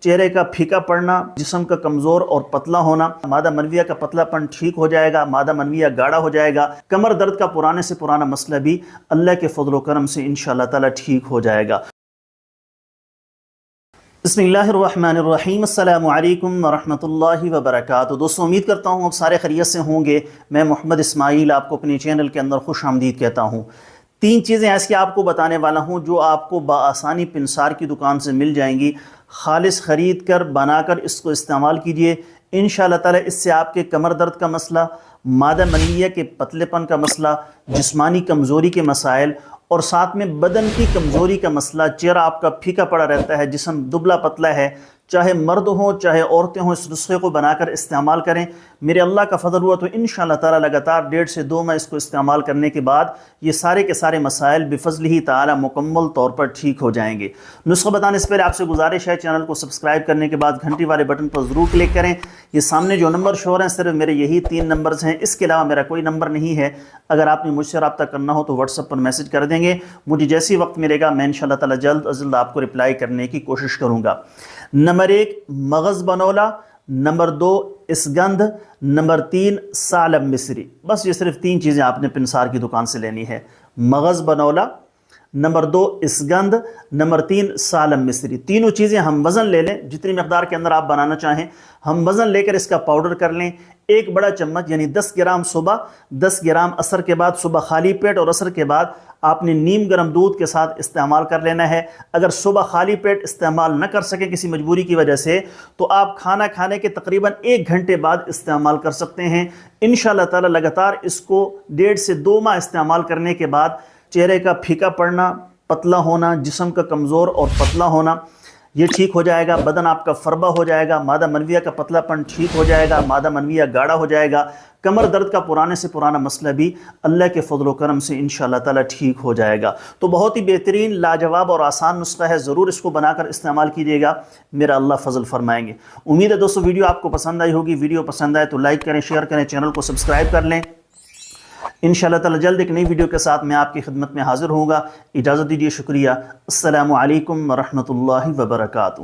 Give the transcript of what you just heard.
چہرے کا پھیکا پڑنا، جسم کا کمزور اور پتلا ہونا، مادہ منویہ کا پتلا پن ٹھیک ہو جائے گا، مادہ منویہ گاڑھا ہو جائے گا، کمر درد کا پرانے سے پرانا مسئلہ بھی اللہ کے فضل و کرم سے انشاءاللہ تعالی ٹھیک ہو جائے گا۔ بسم اللہ الرحمن الرحیم، السلام علیکم ورحمۃ اللہ وبرکاتہ۔ دوستوں، امید کرتا ہوں آپ سارے خیریت سے ہوں گے۔ میں محمد اسماعیل آپ کو اپنے چینل کے اندر خوش آمدید کہتا ہوں۔ 3 چیزیں ایسی آپ کو بتانے والا ہوں جو آپ کو بآسانی پنسار کی دکان سے مل جائیں گی۔ خالص خرید کر بنا کر اس کو استعمال کیجئے، انشاءاللہ تعالی اس سے آپ کے کمر درد کا مسئلہ، مادہ منویہ کے پتلے پن کا مسئلہ، جسمانی کمزوری کے مسائل اور ساتھ میں بدن کی کمزوری کا مسئلہ، چہرہ آپ کا پھیکا پڑا رہتا ہے، جسم دبلا پتلا ہے، چاہے مرد ہوں چاہے عورتیں ہوں، اس نسخے کو بنا کر استعمال کریں۔ میرے اللہ کا فضل ہوا تو انشاءاللہ تعالی لگاتار 1.5 سے 2 ماہ اس کو استعمال کرنے کے بعد یہ سارے کے سارے مسائل بفضلہ تعالی مکمل طور پر ٹھیک ہو جائیں گے۔ نسخہ بتانے سے پہلے آپ سے گزارش ہے، چینل کو سبسکرائب کرنے کے بعد گھنٹی والے بٹن پر ضرور کلک کریں۔ یہ سامنے جو نمبر شو ہو رہے ہیں صرف میرے یہی 3 نمبرز ہیں، اس کے علاوہ میرا کوئی نمبر نہیں ہے۔ اگر آپ نے مجھ سے رابطہ کرنا ہو تو واٹس ایپ پر میسج کر دیں گے، مجھے جیسی وقت ملے گا میں انشاءاللہ تعالی جلد از جلد آپ کو رپلائی کرنے کی کوشش کروں گا۔ نمبر 1 مغز بنولا، نمبر 2 اسگندھ، نمبر 3 ثعلب مصری۔ بس یہ صرف 3 چیزیں آپ نے پنسار کی دکان سے لینی ہے۔ مغز بنولا، نمبر 2 اسگندھ، نمبر 3 ثعلب مصری۔ تینوں چیزیں ہم وزن لے لیں، جتنی مقدار کے اندر آپ بنانا چاہیں ہم وزن لے کر اس کا پاؤڈر کر لیں۔ 1 بڑا چمچ یعنی 10 گرام صبح، 10 گرام عصر کے بعد، صبح خالی پیٹ اور عصر کے بعد آپ نے نیم گرم دودھ کے ساتھ استعمال کر لینا ہے۔ اگر صبح خالی پیٹ استعمال نہ کر سکیں کسی مجبوری کی وجہ سے تو آپ کھانا کھانے کے تقریباً 1 گھنٹے بعد استعمال کر سکتے ہیں۔ انشاءاللہ تعالی لگاتار اس کو 1.5 سے 2 ماہ استعمال کرنے کے بعد چہرے کا پھیکا پڑنا، پتلا ہونا، جسم کا کمزور اور پتلا ہونا یہ ٹھیک ہو جائے گا، بدن آپ کا فربہ ہو جائے گا، مادہ منویہ کا پتلا پن ٹھیک ہو جائے گا، مادہ منویہ گاڑھا ہو جائے گا، کمر درد کا پرانے سے پرانا مسئلہ بھی اللہ کے فضل و کرم سے انشاءاللہ تعالی ٹھیک ہو جائے گا۔ تو بہت ہی بہترین، لاجواب اور آسان نسخہ ہے، ضرور اس کو بنا کر استعمال کیجئے گا، میرا اللہ فضل فرمائیں گے۔ امید ہے دوستو ویڈیو آپ کو پسند آئی ہوگی۔ ویڈیو پسند آئے تو لائک کریں، شیئر کریں، چینل کو سبسکرائب کر لیں۔ انشاءاللہ تعالی جلد ایک نئی ویڈیو کے ساتھ میں آپ کی خدمت میں حاضر ہوں گا۔ اجازت دیجیے، شکریہ۔ السلام علیکم ورحمۃ اللہ وبرکاتہ۔